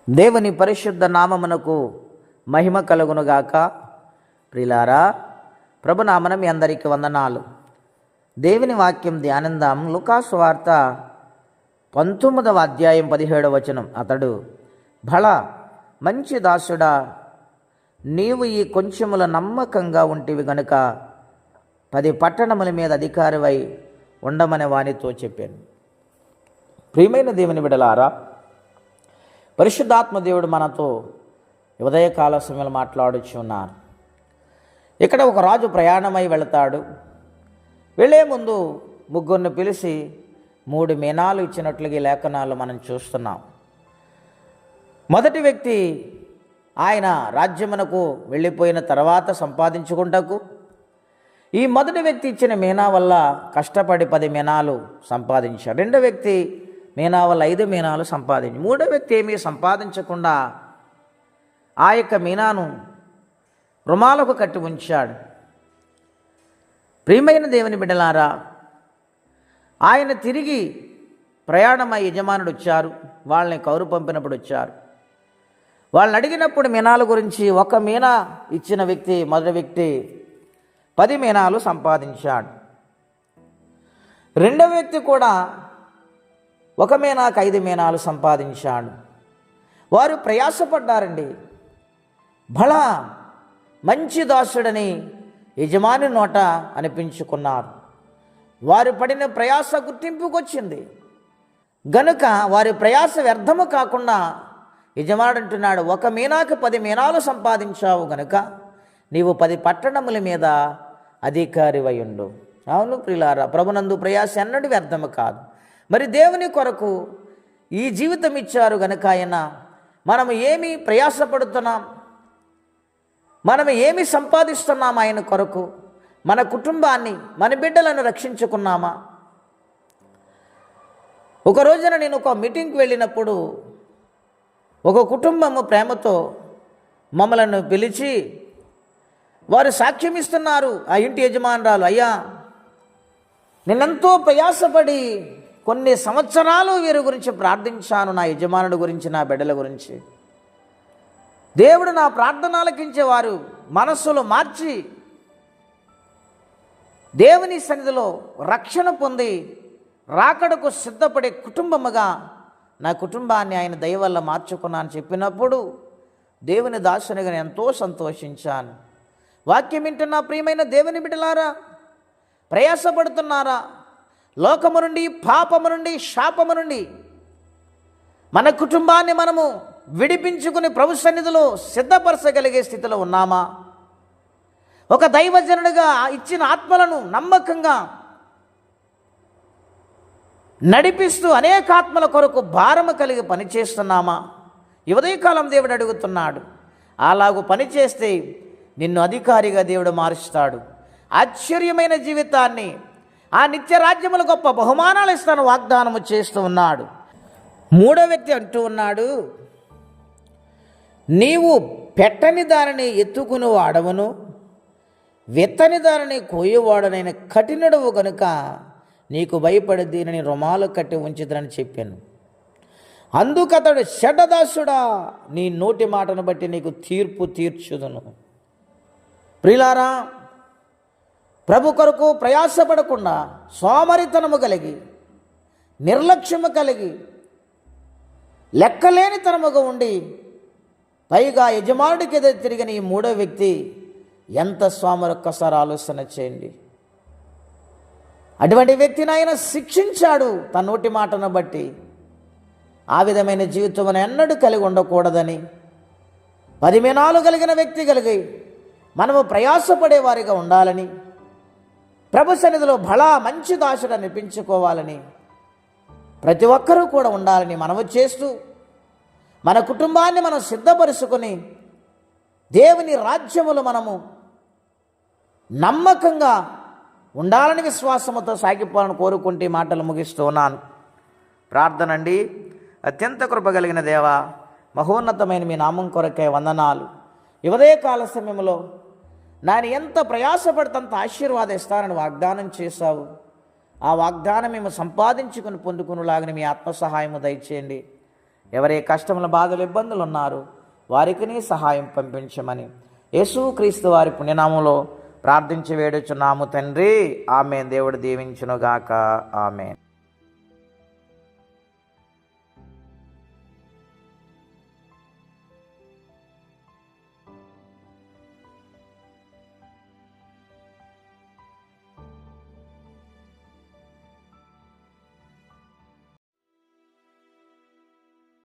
దేవుని పరిశుద్ధ నామమునకు మహిమ కలుగునుగాక. ప్రియులారా, ప్రభునామన మీ అందరికీ వందనాలు. దేవుని వాక్యం ధ్యానందాం. లూకాసు వార్త 19వ అధ్యాయం 17వ వచనం. అతడు, భళ మంచి దాసుడా, నీవు ఈ కొంచెముల నమ్మకంగా ఉంటివి గనుక 10 పట్టణముల మీద అధికారివై ఉండమని వానితో చెప్పాను. ప్రియమైన దేవుని బిడ్డలారా, పరిశుద్ధాత్మ దేవుడు మనతో ఉదయకాల సమయంలో మాట్లాడుచున్నారు. ఇక్కడ ఒక రాజు ప్రయాణమై వెళతాడు. వెళ్ళే ముందు ముగ్గురిని పిలిచి 3 మీనాలు ఇచ్చినట్లుగా ఈ లేఖనాలు మనం చూస్తున్నాం. మొదటి వ్యక్తి ఆయన రాజ్యమునకు వెళ్ళిపోయిన తర్వాత సంపాదించుకుంటకు, ఈ మొదటి వ్యక్తి ఇచ్చిన మీనా వల్ల కష్టపడి 10 మీనాలు సంపాదించాడు. రెండో వ్యక్తి మీనా వల్ల 5 మీనాలు సంపాదించి, మూడో వ్యక్తి ఏమీ సంపాదించకుండా ఆ యొక్క మీనాను రుమాలకు కట్టి ఉంచాడు. ప్రియమైన దేవుని బిడ్డలారా, ఆయన తిరిగి ప్రయాణమై యజమానుడు వచ్చారు. వాళ్ళని కౌరు పంపినప్పుడు వచ్చారు. వాళ్ళని అడిగినప్పుడు మీనాల గురించి, ఒక మీనా ఇచ్చిన వ్యక్తి, మొదటి వ్యక్తి 10 మీనాలు సంపాదించాడు. రెండవ వ్యక్తి కూడా 1 మీనాకు 5 మీనాలు సంపాదించాడు. వారు ప్రయాసపడ్డారండి. భళ మంచి దాసుడని యజమాని నోట అనిపించుకున్నారు. వారు పడిన ప్రయాస గుర్తింపుకొచ్చింది గనుక వారి ప్రయాస వ్యర్థము కాకుండా యజమానుడు అంటున్నాడు, 1 మీనాకు 10 మీనాలు సంపాదించావు గనుక నీవు 10 పట్టణముల మీద అధికారివై ఉండు. అవును ప్రియులారా, ప్రభునందు ప్రయాస ఎన్నడూ వ్యర్థము కాదు. మరి దేవుని కొరకు ఈ జీవితం ఇచ్చారు గనుక ఆయన, మనము ఏమి ప్రయాసపడుతున్నాం, మనము ఏమి సంపాదిస్తున్నాం ఆయన కొరకు? మన కుటుంబాన్ని, మన బిడ్డలను రక్షించుకున్నామా? ఒక రోజున నేను ఒక మీటింగ్కి వెళ్ళినప్పుడు ఒక కుటుంబము ప్రేమతో మమ్మలను పిలిచి వారు సాక్ష్యం ఇస్తున్నారు. ఆ ఇంటి యజమానురాలు, అయ్యా నేనెంతో ప్రయాసపడి కొన్ని సంవత్సరాలు వీరి గురించి ప్రార్థించాను, నా యజమానుడి గురించి, నా బిడ్డల గురించి. దేవుడు నా ప్రార్థన ఆలకించేవారు మనస్సులో మార్చి దేవుని సన్నిధిలో రక్షణ పొంది రాకడకు సిద్ధపడే కుటుంబముగా నా కుటుంబాన్ని ఆయన దయ వల్ల మార్చుకున్నాను చెప్పినప్పుడు దేవుని దాసునిగా నేను ఎంతో సంతోషించాను. వాక్యం వింటున్న ప్రియమైన దేవుని బిడ్డలారా, ప్రయాసపడుతున్నారా? లోకము నుండి, పాపము నుండి, శాపము నుండి మన కుటుంబాన్ని మనము విడిపించుకుని ప్రభు సన్నిధిలో సిద్ధపరచగలిగే స్థితిలో ఉన్నామా? ఒక దైవజనుడిగా ఇచ్చిన ఆత్మలను నమ్మకంగా నడిపిస్తూ అనేక ఆత్మల కొరకు భారము కలిగి పనిచేస్తున్నామా? ఈ ఉదయకాలం దేవుడు అడుగుతున్నాడు. అలాగూ పనిచేస్తే నిన్ను అధికారిగా దేవుడు మారుస్తాడు. ఆశ్చర్యమైన జీవితాన్ని, ఆ నిత్య రాజ్యములు గొప్ప బహుమానాలు ఇస్తాను వాగ్దానము చేస్తూ ఉన్నాడు. మూడో వ్యక్తి అంటూ ఉన్నాడు, నీవు పెట్టని దానిని ఎత్తుకుని వాడవును, విత్తని దానిని కోయవాడనైన కఠినుడవు గనుక నీకు భయపడి దీనిని రుమాలు కట్టి ఉంచుదని చెప్పాను. అందుకతడు, షడ్డదాసుడా, నీ నోటి మాటను బట్టి నీకు తీర్పు తీర్చుదును. ప్రియులారా, ప్రభు కొరకు ప్రయాసపడకుండా సోమరితనము కలిగి, నిర్లక్ష్యము కలిగి, లెక్కలేనితనముగా ఉండి పైగా యజమానుడికి ఎదురు తిరిగిన ఈ మూడో వ్యక్తి ఎంత స్వామి ఒక్కసారి ఆలోచన చేయండి. అటువంటి వ్యక్తిని ఆయన శిక్షించాడు తన నోటి మాటను బట్టి. ఆ విధమైన జీవితం ఎన్నడూ కలిగి ఉండకూడదని, 10 మీనాలు కలిగిన వ్యక్తి కలిగి మనము ప్రయాసపడేవారిగా ఉండాలని, ప్రభు సన్నిధిలో భళా మంచి దాసుడు అనిపించుకోవాలని ప్రతి ఒక్కరూ కూడా ఉండాలని మనము చేస్తూ మన కుటుంబాన్ని మనం సిద్ధపరుచుకొని దేవుని రాజ్యములో మనము నమ్మకంగా ఉండాలని విశ్వాసముతో సాగిపోవాలని కోరుకుంటే మాటలు ముగిస్తూ ఉన్నాను. ప్రార్థన అండి. అత్యంత కృప కలిగిన దేవా, మహోన్నతమైన మీ నామం కొరకే వందనాలు. ఈ ఉదయకాల సమయంలో నేను ఎంత ప్రయాసపడితే ఆశీర్వాదం ఇస్తానని వాగ్దానం చేశావు. ఆ వాగ్దానం మేము సంపాదించుకుని పొందుకునేలాగా మీ ఆత్మ సహాయము దయచేయండి. ఎవరే కష్టముల బాధలు ఇబ్బందులు ఉన్నారో వారికి నీ సహాయం పంపించమని యేసుక్రీస్తు వారి పుణ్యనామంలో ప్రార్థించి వేడుచున్నాము తండ్రి. ఆమేన్. దేవుడు దీవించునుగాక. ఆమేన్.